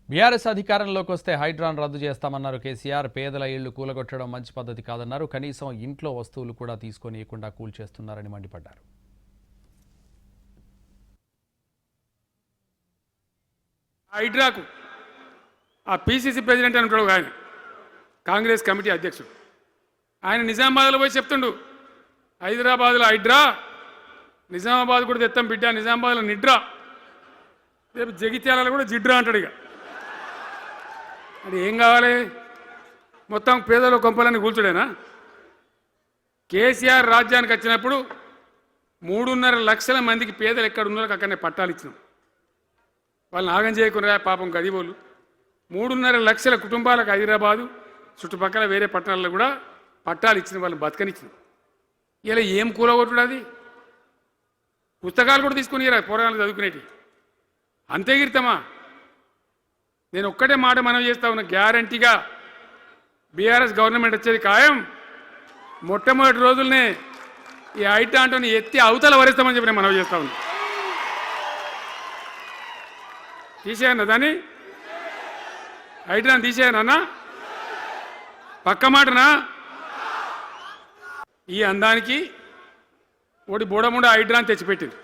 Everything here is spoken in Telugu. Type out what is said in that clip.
బీఆర్ఎస్ అధికారంలోకి వస్తే హైడ్రాన్ రద్దు చేస్తామన్నారు కేసీఆర్. పేదల ఇళ్లు కూలగొట్టడం మంచి పద్ధతి కాదన్నారు. కనీసం ఇంట్లో వస్తువులు కూడా తీసుకొనియకుండా కూల్చేస్తున్నారని మండిపడ్డారు. హైడ్రాకు ఆ పీసీసీ ప్రెసిడెంట్ అని ఉంటాడు ఆయన, కాంగ్రెస్ కమిటీ అధ్యక్షుడు. ఆయన నిజామాబాద్లో పోయి చెప్తుండు, హైదరాబాద్లో హైడ్రా, నిజామాబాద్ కూడా తెత్తాం బిడ్డ, నిజామాబాద్లో నిడ్రా, రేపు జగిత్యాలలో కూడా జిడ్రా అంటాడు. ఇక అది ఏం కావాలి? మొత్తం పేదల కొంపలన్నీ కూల్చుడేనా? కేసీఆర్ రాజ్యానికి వచ్చినప్పుడు 3.5 లక్షల మందికి పేదలు ఎక్కడ ఉన్నారో అక్కడనే పట్టాలు ఇచ్చినాం. వాళ్ళని ఆగం చేయకుండా పాపం గదిబోళ్ళు 3.5 లక్షల కుటుంబాలకు హైదరాబాదు చుట్టుపక్కల వేరే పట్టణాల్లో కూడా పట్టాలు ఇచ్చిన వాళ్ళని బతకనిచ్చిన. ఇలా ఏం కూలగొట్టుడు? అది పుస్తకాలు కూడా తీసుకుని పోరాటాలు చదువుకునేటి అంతే గిరితమా? నేను ఒక్కటే మాట మనం చేస్తా ఉన్నా, గ్యారంటీగా బీఆర్ఎస్ గవర్నమెంట్ వచ్చేది ఖాయం. మొట్టమొదటి రోజులనే ఈ హైడ్రాని ఎత్తి అవతల వరిస్తామని చెప్పి నేను మనం చేస్తా ఉన్నా. తీసేయన్నా దాన్ని, హైడ్రాని తీసేయనన్నా, పక్క మాటనా? ఈ అందానికి ఒకటి బోడముండ హైడ్రాని తెచ్చిపెట్టింది.